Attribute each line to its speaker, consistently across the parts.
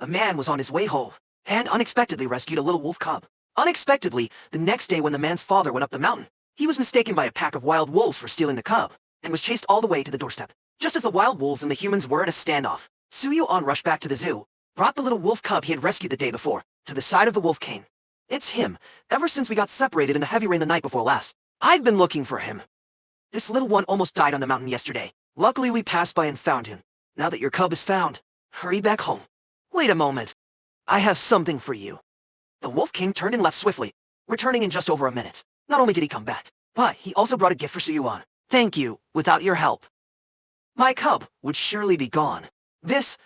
Speaker 1: A man was on his way home, and unexpectedly rescued a little wolf cub. Unexpectedly, the next day when the man's father went up the mountain, he was mistaken by a pack of wild wolves for stealing the cub, and was chased all the way to the doorstep. Just as the wild wolves and the humans were at a standoff, Suyuan rushed back to the zoo, brought the little wolf cub he had rescued the day before, to the side of the wolf king. It's him. Ever since we got separated in the heavy rain the night before last, I've been looking for him. This little one almost died on the mountain yesterday. Luckily we passed by and found him. Now that your cub is found, hurry back home. Wait a moment. I have something for you. The Wolf King turned and left swiftly, returning in just over a minute. Not only did he come back, but he also brought a gift for Suyuan. Thank you. Without your help, my cub would surely be gone. This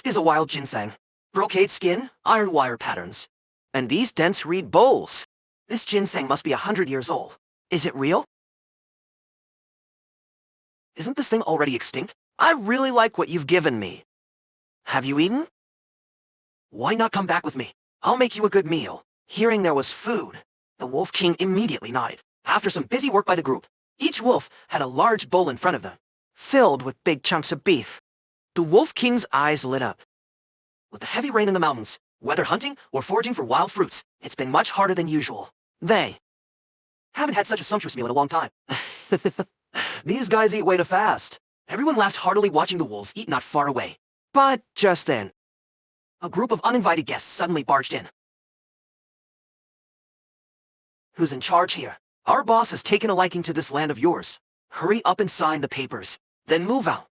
Speaker 1: is a wild ginseng. Brocade skin, iron wire patterns. And these dense reed bowls. This ginseng must be 100 years old. Is it real? Isn't this thing already extinct? I really like what you've given me. Have you eaten? Why not come back with me? I'll make you a good meal. Hearing there was food, the Wolf King immediately nodded. After some busy work by the group, each wolf had a large bowl in front of them, filled with big chunks of beef. The Wolf King's eyes lit up. With the heavy rain in the mountains, whether hunting or foraging for wild fruits, it's been much harder than usual. They haven't had such a sumptuous meal in a long time. These guys eat way too fast. Everyone laughed heartily watching the wolves eat not far away. But just then, a group of uninvited guests suddenly barged in. Who's in charge here? Our boss has taken a liking to this land of yours. Hurry up and sign the papers, then move out.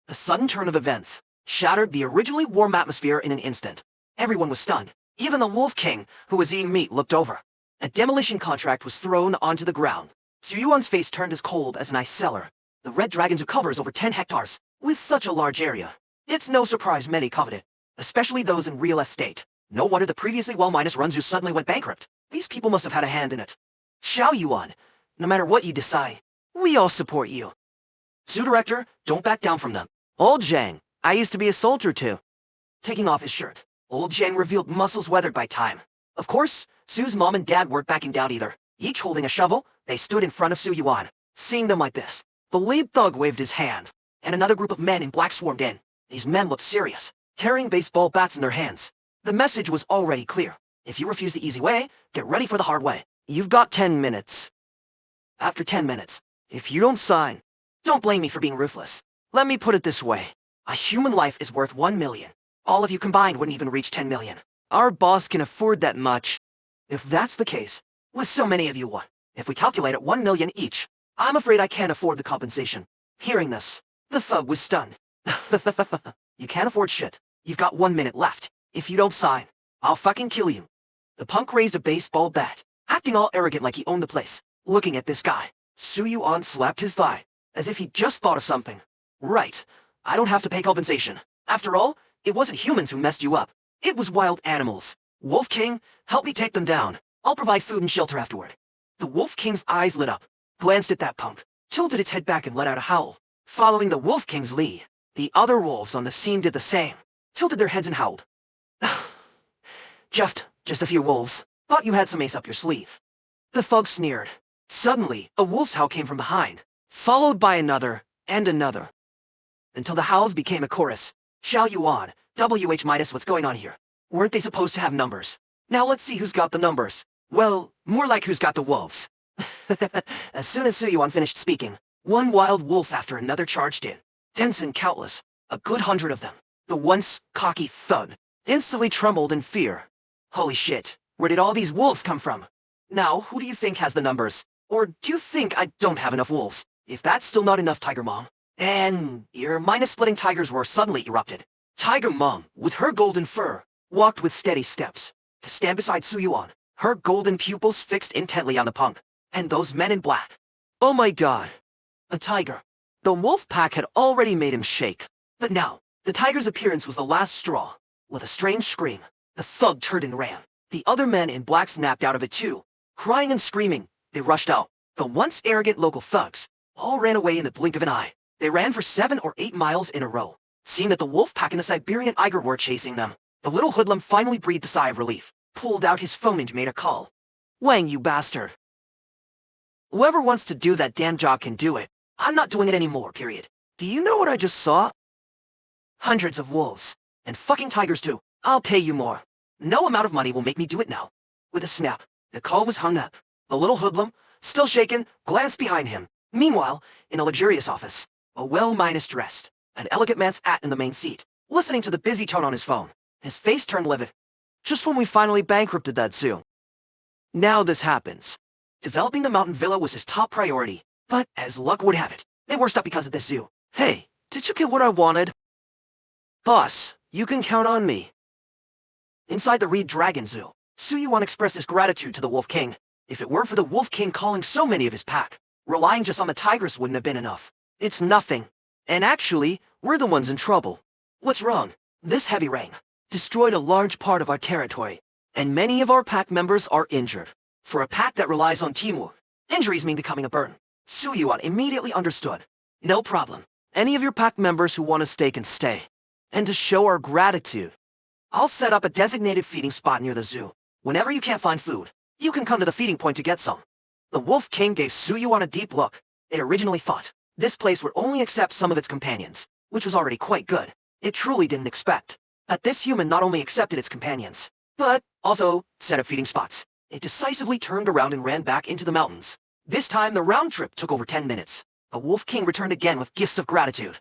Speaker 1: A sudden turn of events shattered the originally warm atmosphere in an instant. Everyone was stunned. Even the Wolf King, who was eating meat, looked over. A demolition contract was thrown onto the ground. Suyuan's face turned as cold as an ice cellar. The Red Dragon Zoo covers over 10 hectares, with such a large area. It's no surprise many covet it, especially those in real estate. No wonder the previously well-run zoo suddenly went bankrupt. These people must have had a hand in it. Xiao Yuan, no matter what you decide, we all support you. Zoo director, don't back down from them. Old Zhang, I used to be a soldier too. Taking off his shirt, old Zhang revealed muscles weathered by time. Of course, Su's mom and dad weren't backing down either. Each holding a shovel, they stood in front of Su Yuan. Seeing them like this, the lead thug waved his hand, and another group of men in black swarmed in. These men looked serious, carrying baseball bats in their hands. The message was already clear. If you refuse the easy way, get ready for the hard way. You've got 10 minutes. After 10 minutes, if you don't sign, don't blame me for being ruthless. Let me put it this way. A human life is worth 1 million. All of you combined wouldn't even reach 10 million. Our boss can afford that much. If that's the case, with so many of you what? If we calculate at 1 million each, I'm afraid I can't afford the compensation. Hearing this, the thug was stunned. You can't afford shit. You've got 1 minute left. If you don't sign, I'll fucking kill you. The punk raised a baseball bat, acting all arrogant like he owned the place. Looking at this guy, Su Yuan slapped his thigh, as if he'd just thought of something. Right, I don't have to pay compensation. After all, it wasn't humans who messed you up. It was wild animals. Wolf King, help me take them down. I'll provide food and shelter afterward. The Wolf King's eyes lit up, glanced at that punk, tilted its head back and let out a howl. Following the Wolf King's lead, the other wolves on the scene did the same, tilted their heads and howled. Just a few wolves. Thought you had some ace up your sleeve. The thug sneered. Suddenly, a wolf's howl came from behind, followed by another, and another, until the howls became a chorus. Xiao Yuan, WH- what's going on here? Weren't they supposed to have numbers? Now let's see who's got the numbers. Well, more like who's got the wolves. As soon as Su Yuan finished speaking, one wild wolf after another charged in. Dense and countless, a good 100 of them. The once cocky thug instantly trembled in fear. Holy shit, where did all these wolves come from? Now, who do you think has the numbers? Or do you think I don't have enough wolves? If that's still not enough, Tiger Mom. And your mind-splitting tiger's roar suddenly erupted. Tiger Mom, with her golden fur, walked with steady steps to stand beside Su Yuan, her golden pupils fixed intently on the punk, and those men in black. Oh my god. A tiger. The wolf pack had already made him shake. But now, the tiger's appearance was the last straw. With a strange scream, the thug turned and ran. The other men in black snapped out of it too. Crying and screaming, they rushed out. The once arrogant local thugs all ran away in the blink of an eye. They ran for 7 or 8 miles in a row. Seeing that the wolf pack and the Siberian Eiger were chasing them, the little hoodlum finally breathed a sigh of relief, pulled out his phone and made a call. Wang, you bastard. Whoever wants to do that damn job can do it. I'm not doing it anymore, period. Do you know what I just saw? Hundreds of wolves. And fucking tigers too. I'll pay you more. No amount of money will make me do it now. With a snap, the call was hung up. The little hoodlum, still shaken, glanced behind him. Meanwhile, in a luxurious office, a well-dressed, an elegant man's at in the main seat, listening to the busy tone on his phone. His face turned livid. Just when we finally bankrupted that zoo. Now this happens. Developing the mountain villa was his top priority, but as luck would have it, they were stuck because of this zoo. Hey, did you get what I wanted? Boss, you can count on me. Inside the Reed Dragon Zoo, Su Yuan expressed his gratitude to the Wolf King. If it were for the Wolf King calling so many of his pack, relying just on the tigress wouldn't have been enough. It's nothing. And actually, we're the ones in trouble. What's wrong? This heavy rain destroyed a large part of our territory, and many of our pack members are injured. For a pack that relies on teamwork, injuries mean becoming a burden. Su Yuan immediately understood. No problem. Any of your pack members who want to stay can stay. And to show our gratitude, I'll set up a designated feeding spot near the zoo. Whenever you can't find food, you can come to the feeding point to get some. The Wolf King gave Su Yuan a deep look. It originally thought this place would only accept some of its companions, which was already quite good. It truly didn't expect that this human not only accepted its companions, but also set up feeding spots. It decisively turned around and ran back into the mountains. This time, the round trip took over 10 minutes. The Wolf King returned again with gifts of gratitude.